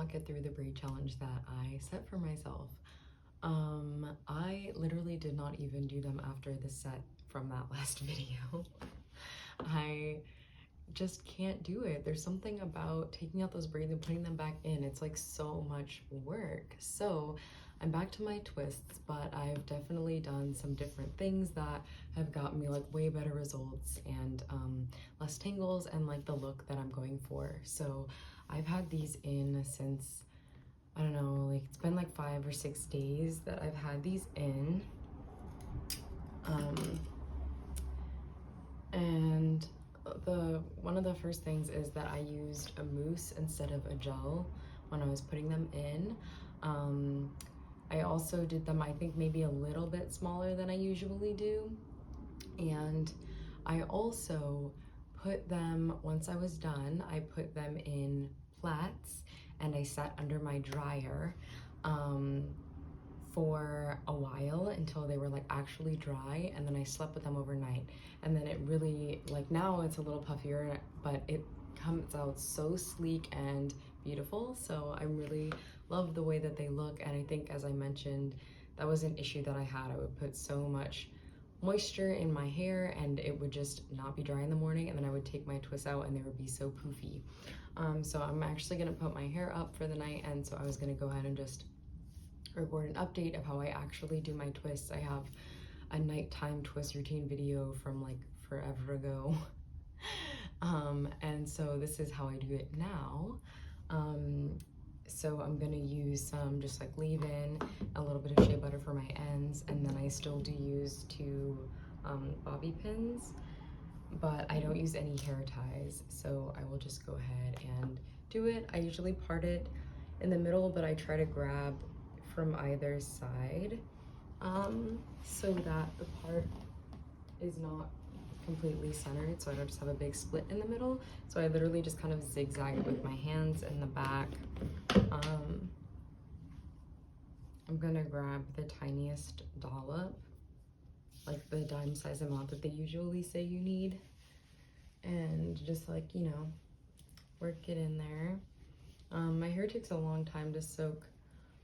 not get through the braid challenge that I set for myself. I literally did not even do them after the set from that last video. I just can't do it. There's something about taking out those braids and putting them back in. It's like so much work. So I'm back to my twists, but I've definitely done some different things that have gotten me like way better results and less tangles and like the look that I'm going for. So I've had these in since, I don't know, like it's been like 5 or 6 days that I've had these in. And one of the first things is that I used a mousse instead of a gel when I was putting them in. I also did them, I think, maybe a little bit smaller than I usually do. And I also put them, once I was done, I put them in plaits and I sat under my dryer for a while until they were like actually dry, and then I slept with them overnight. And then it really, like now it's a little puffier, but it comes out so sleek and beautiful. So I really love the way that they look. And I think, as I mentioned, that was an issue that I had. I would put so much moisture in my hair and it would just not be dry in the morning, and then I would take my twists out and they would be so poofy. So I'm actually gonna put my hair up for the night, and so I was gonna go ahead and just record an update of how I actually do my twists. I have a nighttime twist routine video from like forever ago. And so this is how I do it now. So I'm gonna use some just like leave-in, a little bit of shea butter for my ends, and then I still do use 2 bobby pins, but I don't use any hair ties, so I will just go ahead and do it. I usually part it in the middle, but I try to grab from either side so that the part is not completely centered, so I don't just have a big split in the middle. So I literally just kind of zigzag it with my hands in the back. I'm gonna grab the tiniest dollop, like the dime size amount that they usually say you need, and just like, you know, work it in there. My hair takes a long time to soak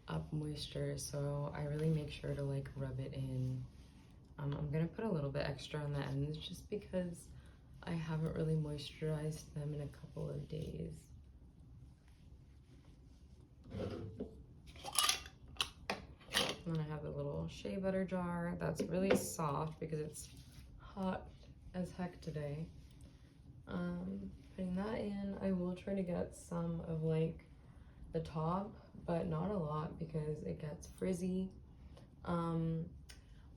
up moisture, so I really make sure to like rub it in. I'm gonna put a little bit extra on the ends just because I haven't really moisturized them in a couple of days. And then I have a little shea butter jar that's really soft because it's hot as heck today. Putting that in, I will try to get some of like the top, but not a lot because it gets frizzy.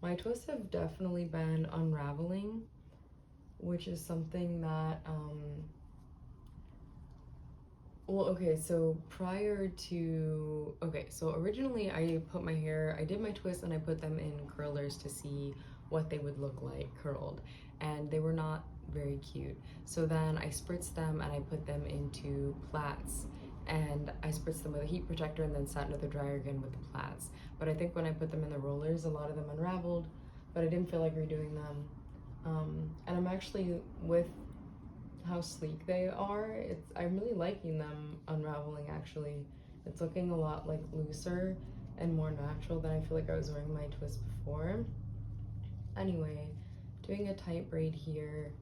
My twists have definitely been unraveling, which is something that, well, okay, so originally I did my twists and I put them in curlers to see what they would look like curled, and they were not very cute. So then I spritzed them and I put them into plaits, and I spritzed them with a heat protector and then sat under the dryer again with the plaits. But I think when I put them in the rollers, a lot of them unraveled, but I didn't feel like redoing them. And I'm actually, with how sleek they are, I'm really liking them unraveling actually. It's looking a lot like looser and more natural than I feel like I was wearing my twist before. Anyway, doing a tight braid here.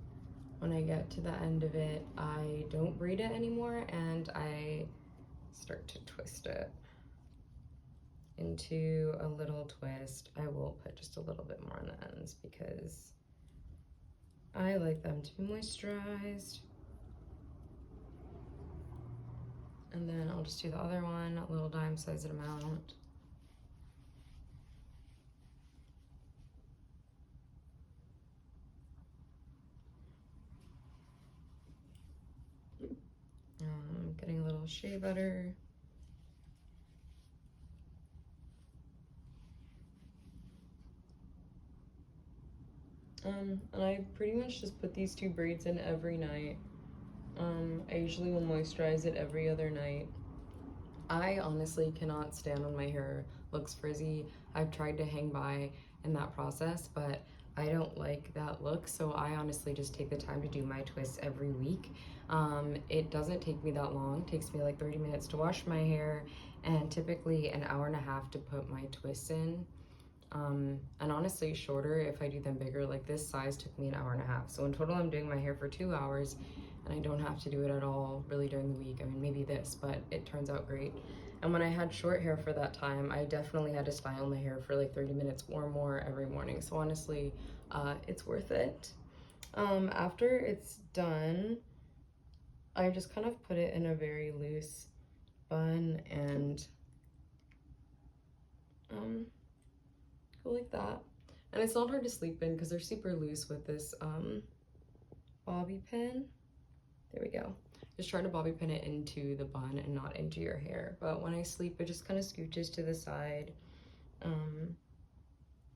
When I get to the end of it, I don't braid it anymore and I start to twist it into a little twist. I will put just a little bit more on the ends because I like them to be moisturized. And then I'll just do the other one, a little dime sized amount. Getting a little shea butter. And I pretty much just put these 2 braids in every night. I usually will moisturize it every other night. I honestly cannot stand when my hair looks frizzy. I've tried to hang by in that process, but I don't like that look, so I honestly just take the time to do my twists every week. It doesn't take me that long. It takes me like 30 minutes to wash my hair and typically an hour and a half to put my twists in. And honestly shorter if I do them bigger. Like this size took me an hour and a half. So in total I'm doing my hair for 2 hours and I don't have to do it at all really during the week. I mean, maybe this, but it turns out great. And when I had short hair for that time, I definitely had to style my hair for like 30 minutes or more every morning. So honestly, it's worth it. After it's done, I just kind of put it in a very loose bun and go like that. And it's not hard to sleep in because they're super loose with this bobby pin. There we go. Just trying to bobby pin it into the bun and not into your hair. But when I sleep, it just kind of scooches to the side.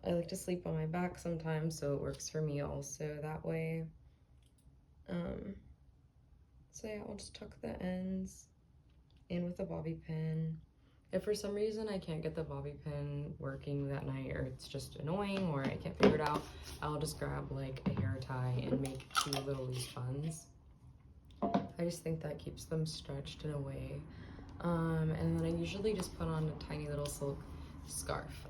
I like to sleep on my back sometimes, so it works for me also that way. So yeah, I'll just tuck the ends in with a bobby pin. If for some reason I can't get the bobby pin working that night, or it's just annoying, or I can't figure it out, I'll just grab like a hair tie and make 2 little loose buns. I just think that keeps them stretched in a way. And then I usually just put on a tiny little silk scarf.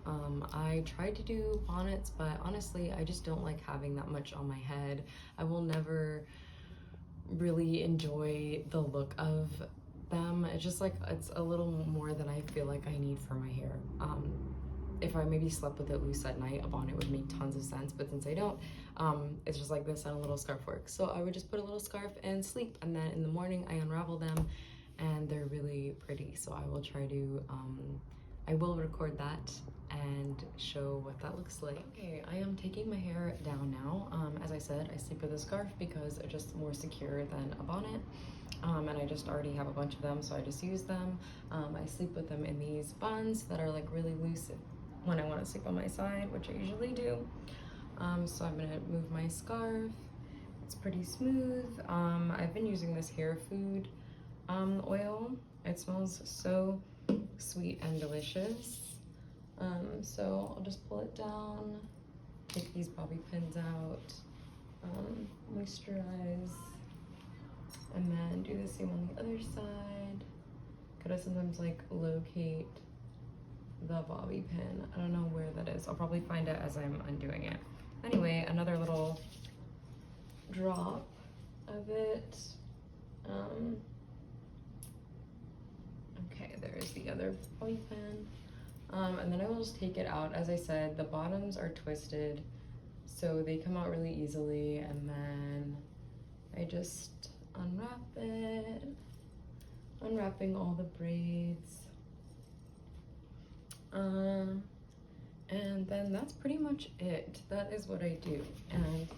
I tried to do bonnets, but honestly, I just don't like having that much on my head. I will never really enjoy the look of them. It's just like, it's a little more than I feel like I need for my hair. If I maybe slept with it loose at night, a bonnet would make tons of sense, but since I don't, it's just like this and a little scarf works. So I would just put a little scarf and sleep, and then in the morning I unravel them and they're really pretty. So I will try to, I will record that and show what that looks like. Okay, I am taking my hair down now. As I said, I sleep with a scarf because it's just more secure than a bonnet. And I just already have a bunch of them, so I just use them. I sleep with them in these buns that are like really loose when I want to sleep on my side, which I usually do. So I'm gonna move my scarf. It's pretty smooth. I've been using this hair food oil. It smells so sweet and delicious. So I'll just pull it down, take these bobby pins out, moisturize, and then do the same on the other side. Gotta sometimes like locate the bobby pin. I don't know where that is. I'll probably find it as I'm undoing it. Anyway, another little drop of it. Okay, there's the other bobby pin. And then I will just take it out. As I said, the bottoms are twisted, so they come out really easily, and then I just unwrap it, unwrapping all the braids. And then that's pretty much it. That is what I do. And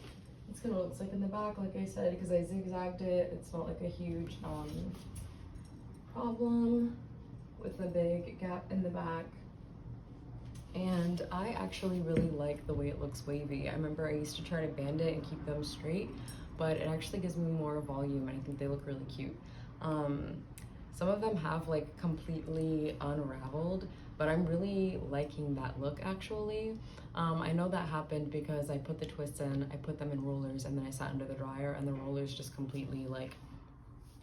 it's gonna look like in the back, like I said, because I zigzagged it. It's not like a huge problem with a big gap in the back. And I actually really like the way it looks wavy. I remember I used to try to band it and keep them straight, but it actually gives me more volume and I think they look really cute. Some of them have like completely unraveled, but I'm really liking that look actually. I know that happened because I put the twists in, I put them in rollers, and then I sat under the dryer and the rollers just completely like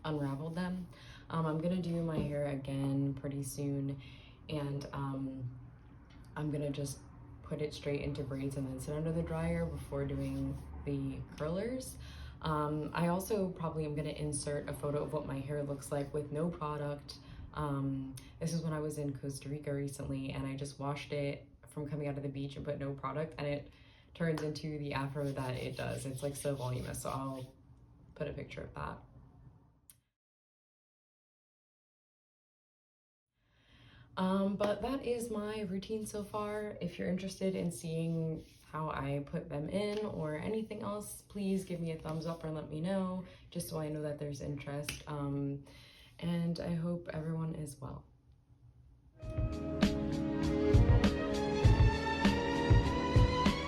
unraveled them. I'm gonna do my hair again pretty soon, and I'm gonna just put it straight into braids and then sit under the dryer before doing the curlers. I also probably am gonna insert a photo of what my hair looks like with no product. This is when I was in Costa Rica recently, and I just washed it from coming out of the beach and put no product, and it turns into the afro that it does. It's like so voluminous, so I'll put a picture of that. But that is my routine so far. If you're interested in seeing how I put them in or anything else, please give me a thumbs up or let me know, just so I know that there's interest. And I hope everyone is well.